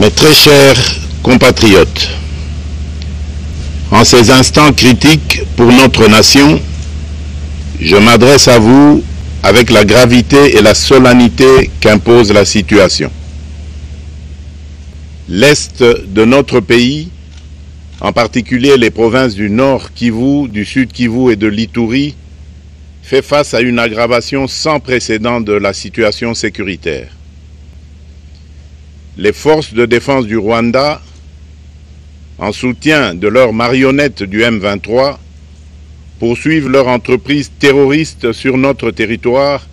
Mes très chers compatriotes, en ces instants critiques pour notre nation, je m'adresse à vous avec la gravité et la solennité qu'impose la situation. L'Est de notre pays, en particulier les provinces du Nord Kivu, du Sud Kivu et de l'Ituri, fait face à une aggravation sans précédent de la situation sécuritaire. Les forces de défense du Rwanda, en soutien de leurs marionnettes du M23, poursuivent leur entreprise terroriste sur notre territoire,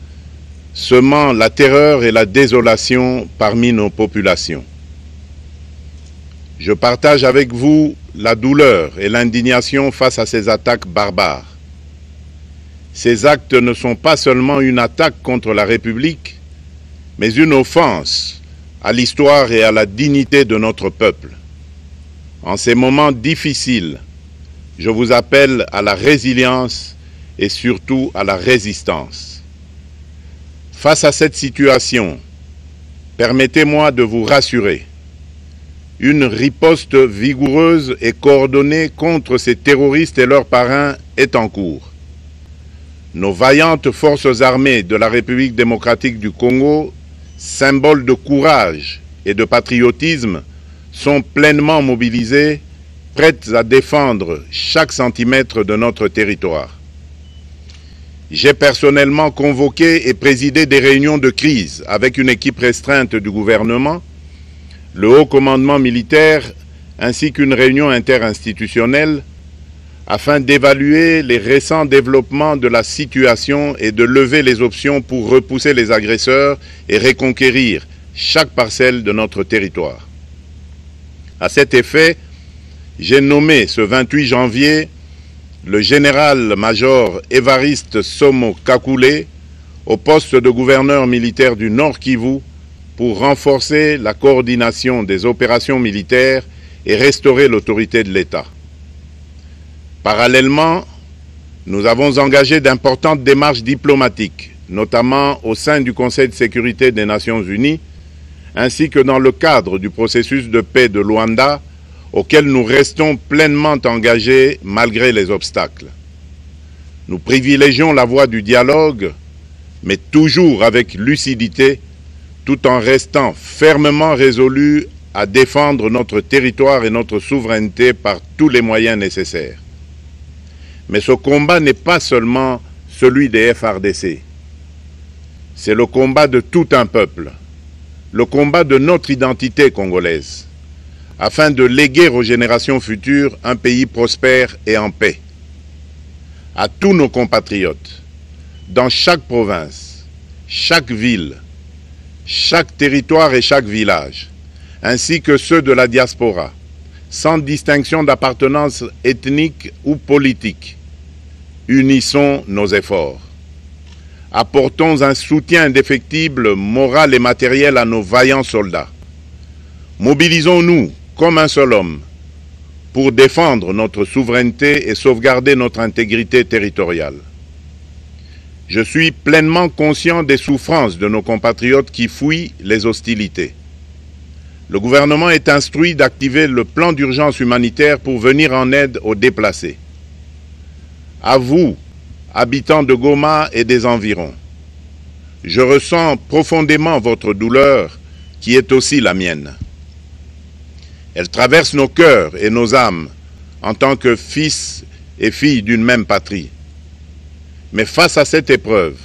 semant la terreur et la désolation parmi nos populations. Je partage avec vous la douleur et l'indignation face à ces attaques barbares. Ces actes ne sont pas seulement une attaque contre la République, mais une offense à l'histoire et à la dignité de notre peuple. En ces moments difficiles, je vous appelle à la résilience et surtout à la résistance. Face à cette situation, permettez-moi de vous rassurer. Une riposte vigoureuse et coordonnée contre ces terroristes et leurs parrains est en cours. Nos vaillantes forces armées de la République démocratique du Congo, symboles de courage et de patriotisme, sont pleinement mobilisées, prêtes à défendre chaque centimètre de notre territoire. J'ai personnellement convoqué et présidé des réunions de crise avec une équipe restreinte du gouvernement, le haut commandement militaire ainsi qu'une réunion interinstitutionnelle afin d'évaluer les récents développements de la situation et de lever les options pour repousser les agresseurs et reconquérir chaque parcelle de notre territoire. À cet effet, j'ai nommé ce 28 janvier le général-major Évariste Somo Kakule au poste de gouverneur militaire du Nord Kivu pour renforcer la coordination des opérations militaires et restaurer l'autorité de l'État. Parallèlement, nous avons engagé d'importantes démarches diplomatiques, notamment au sein du Conseil de sécurité des Nations Unies, ainsi que dans le cadre du processus de paix de Luanda, auquel nous restons pleinement engagés malgré les obstacles. Nous privilégions la voie du dialogue, mais toujours avec lucidité, tout en restant fermement résolus à défendre notre territoire et notre souveraineté par tous les moyens nécessaires. Mais ce combat n'est pas seulement celui des FARDC. C'est le combat de tout un peuple, le combat de notre identité congolaise, afin de léguer aux générations futures un pays prospère et en paix. À tous nos compatriotes, dans chaque province, chaque ville, chaque territoire et chaque village, ainsi que ceux de la diaspora, sans distinction d'appartenance ethnique ou politique, unissons nos efforts. Apportons un soutien indéfectible, moral et matériel à nos vaillants soldats. Mobilisons-nous comme un seul homme pour défendre notre souveraineté et sauvegarder notre intégrité territoriale. Je suis pleinement conscient des souffrances de nos compatriotes qui fuient les hostilités. Le gouvernement est instruit d'activer le plan d'urgence humanitaire pour venir en aide aux déplacés. À vous, habitants de Goma et des environs, je ressens profondément votre douleur qui est aussi la mienne. Elle traverse nos cœurs et nos âmes en tant que fils et filles d'une même patrie. Mais face à cette épreuve,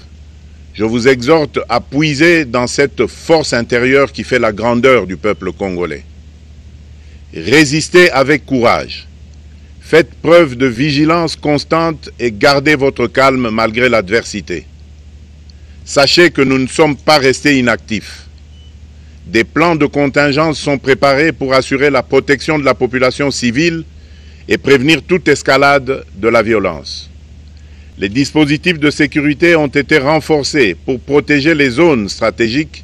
je vous exhorte à puiser dans cette force intérieure qui fait la grandeur du peuple congolais. Résistez avec courage. Faites preuve de vigilance constante et gardez votre calme malgré l'adversité. Sachez que nous ne sommes pas restés inactifs. Des plans de contingence sont préparés pour assurer la protection de la population civile et prévenir toute escalade de la violence. Les dispositifs de sécurité ont été renforcés pour protéger les zones stratégiques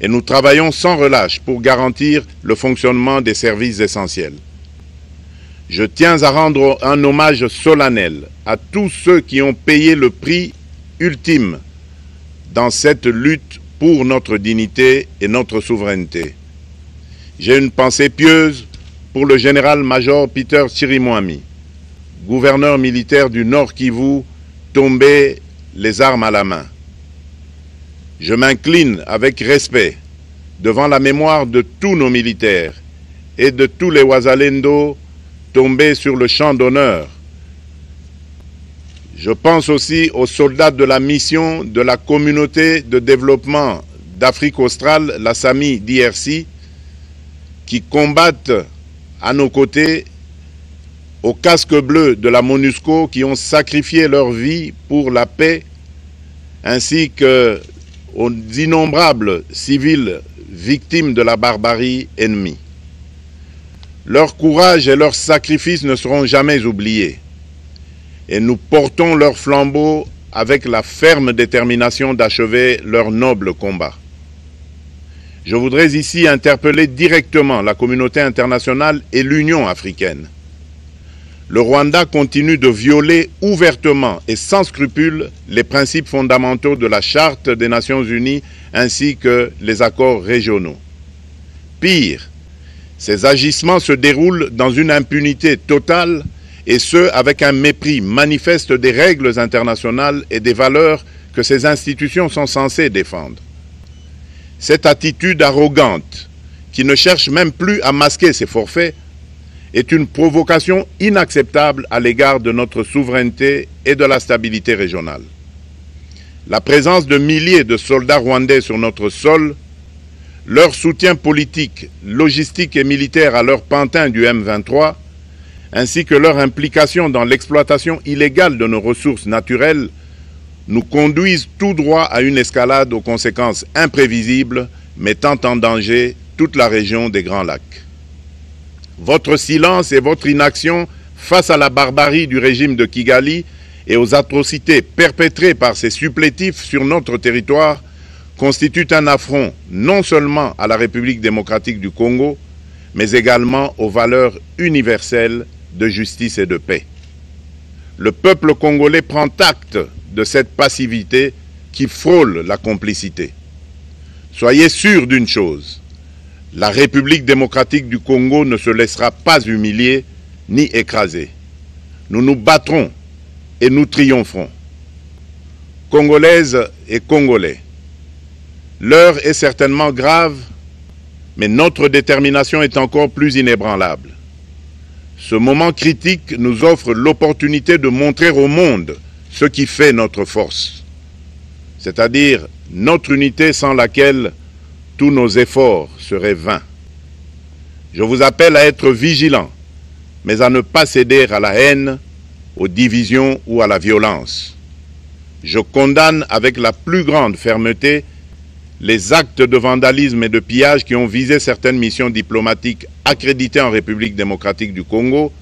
et nous travaillons sans relâche pour garantir le fonctionnement des services essentiels. Je tiens à rendre un hommage solennel à tous ceux qui ont payé le prix ultime dans cette lutte pour notre dignité et notre souveraineté. J'ai une pensée pieuse pour le général-major Peter Chirimwami, gouverneur militaire du Nord Kivu, tombé les armes à la main. Je m'incline avec respect devant la mémoire de tous nos militaires et de tous les Wazalendo tombés sur le champ d'honneur. Je pense aussi aux soldats de la mission de la communauté de développement d'Afrique australe, la SAMI d'IRC, qui combattent à nos côtés, aux casques bleus de la MONUSCO, qui ont sacrifié leur vie pour la paix, ainsi qu'aux innombrables civils victimes de la barbarie ennemie. Leur courage et leur sacrifice ne seront jamais oubliés. Et nous portons leur flambeau avec la ferme détermination d'achever leur noble combat. Je voudrais ici interpeller directement la communauté internationale et l'Union africaine. Le Rwanda continue de violer ouvertement et sans scrupule les principes fondamentaux de la Charte des Nations Unies ainsi que les accords régionaux. Pire, ces agissements se déroulent dans une impunité totale et ce, avec un mépris manifeste des règles internationales et des valeurs que ces institutions sont censées défendre. Cette attitude arrogante, qui ne cherche même plus à masquer ses forfaits, est une provocation inacceptable à l'égard de notre souveraineté et de la stabilité régionale. La présence de milliers de soldats rwandais sur notre sol, leur soutien politique, logistique et militaire à leur pantin du M23, ainsi que leur implication dans l'exploitation illégale de nos ressources naturelles, nous conduisent tout droit à une escalade aux conséquences imprévisibles, mettant en danger toute la région des Grands Lacs. Votre silence et votre inaction face à la barbarie du régime de Kigali et aux atrocités perpétrées par ces supplétifs sur notre territoire constituent un affront non seulement à la République démocratique du Congo, mais également aux valeurs universelles de justice et de paix. Le peuple congolais prend acte de cette passivité qui frôle la complicité. Soyez sûrs d'une chose, la République démocratique du Congo ne se laissera pas humilier ni écraser. Nous nous battrons et nous triompherons. Congolaises et Congolais, l'heure est certainement grave, mais notre détermination est encore plus inébranlable. Ce moment critique nous offre l'opportunité de montrer au monde ce qui fait notre force, c'est-à-dire notre unité sans laquelle tous nos efforts seraient vains. Je vous appelle à être vigilants, mais à ne pas céder à la haine, aux divisions ou à la violence. Je condamne avec la plus grande fermeté les actes de vandalisme et de pillage qui ont visé certaines missions diplomatiques accréditées en République démocratique du Congo,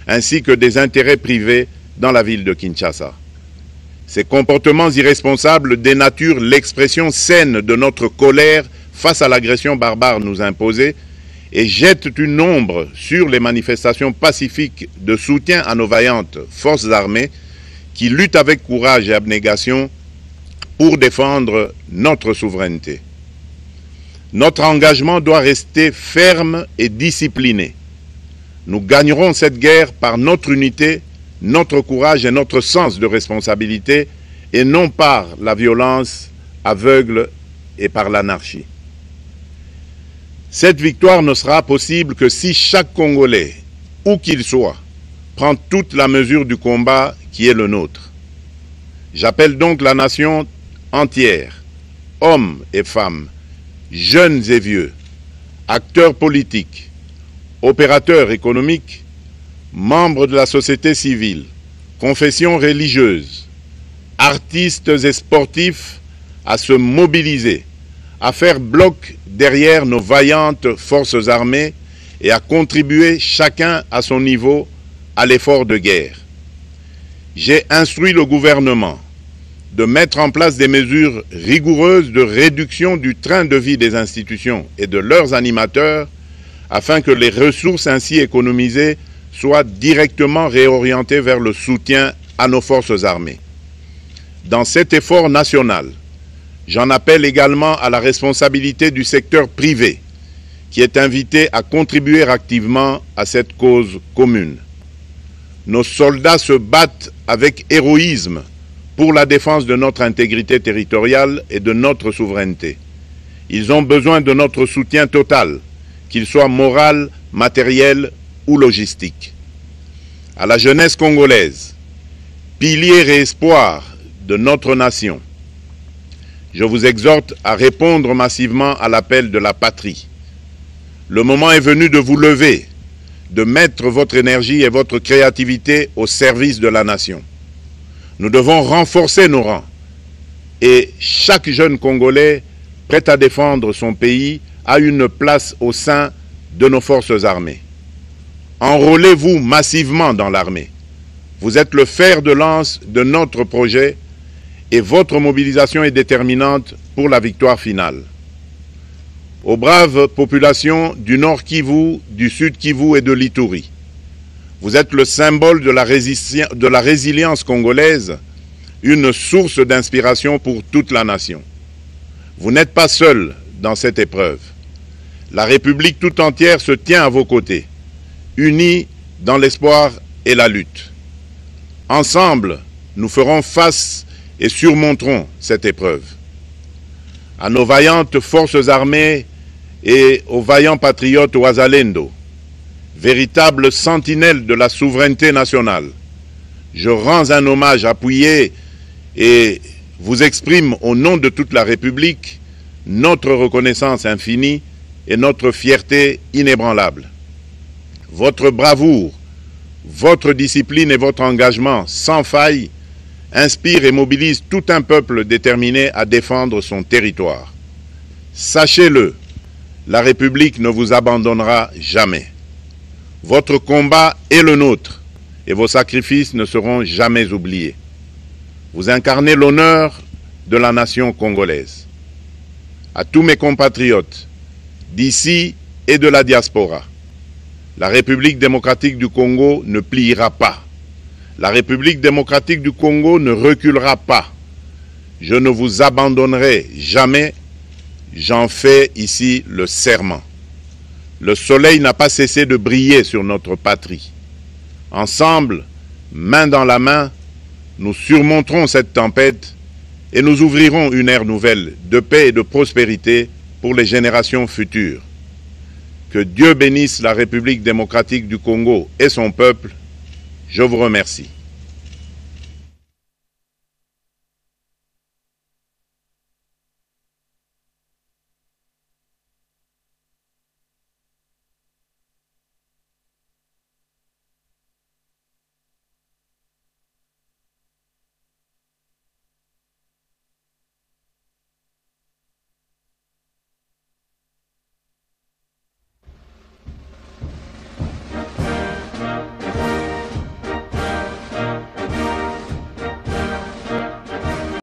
ainsi que des intérêts privés dans la ville de Kinshasa. Ces comportements irresponsables dénaturent l'expression saine de notre colère face à l'agression barbare nous imposée et jettent une ombre sur les manifestations pacifiques de soutien à nos vaillantes forces armées qui luttent avec courage et abnégation pour défendre notre souveraineté. Notre engagement doit rester ferme et discipliné. Nous gagnerons cette guerre par notre unité, notre courage et notre sens de responsabilité, et non par la violence aveugle et par l'anarchie. Cette victoire ne sera possible que si chaque Congolais, où qu'il soit, prend toute la mesure du combat qui est le nôtre. J'appelle donc la nation entière, hommes et femmes, jeunes et vieux, acteurs politiques, opérateurs économiques, membres de la société civile, confessions religieuses, artistes et sportifs à se mobiliser, à faire bloc derrière nos vaillantes forces armées et à contribuer chacun à son niveau à l'effort de guerre. J'ai instruit le gouvernement de mettre en place des mesures rigoureuses de réduction du train de vie des institutions et de leurs animateurs afin que les ressources ainsi économisées soient directement réorientées vers le soutien à nos forces armées. Dans cet effort national, j'en appelle également à la responsabilité du secteur privé qui est invité à contribuer activement à cette cause commune. Nos soldats se battent avec héroïsme pour la défense de notre intégrité territoriale et de notre souveraineté. Ils ont besoin de notre soutien total, qu'il soit moral, matériel ou logistique. À la jeunesse congolaise, pilier et espoir de notre nation, je vous exhorte à répondre massivement à l'appel de la patrie. Le moment est venu de vous lever, de mettre votre énergie et votre créativité au service de la nation. Nous devons renforcer nos rangs et chaque jeune Congolais prêt à défendre son pays a une place au sein de nos forces armées. Enrôlez-vous massivement dans l'armée. Vous êtes le fer de lance de notre projet et votre mobilisation est déterminante pour la victoire finale. Aux braves populations du Nord Kivu, du Sud Kivu et de l'Ituri, vous êtes le symbole de la résilience congolaise, une source d'inspiration pour toute la nation. Vous n'êtes pas seuls dans cette épreuve. La République tout entière se tient à vos côtés, unis dans l'espoir et la lutte. Ensemble, nous ferons face et surmonterons cette épreuve. À nos vaillantes forces armées et aux vaillants patriotes Wazalendo, véritables sentinelles de la souveraineté nationale, je rends un hommage appuyé et vous exprime au nom de toute la République notre reconnaissance infinie et notre fierté inébranlable. Votre bravoure, votre discipline et votre engagement sans faille inspire et mobilise tout un peuple déterminé à défendre son territoire. Sachez-le, la République ne vous abandonnera jamais. Votre combat est le nôtre et vos sacrifices ne seront jamais oubliés. Vous incarnez l'honneur de la nation congolaise. À tous mes compatriotes, d'ici et de la diaspora, la République démocratique du Congo ne pliera pas. La République démocratique du Congo ne reculera pas. Je ne vous abandonnerai jamais. J'en fais ici le serment. Le soleil n'a pas cessé de briller sur notre patrie. Ensemble, main dans la main, nous surmonterons cette tempête et nous ouvrirons une ère nouvelle de paix et de prospérité pour les générations futures. Que Dieu bénisse la République démocratique du Congo et son peuple. Je vous remercie.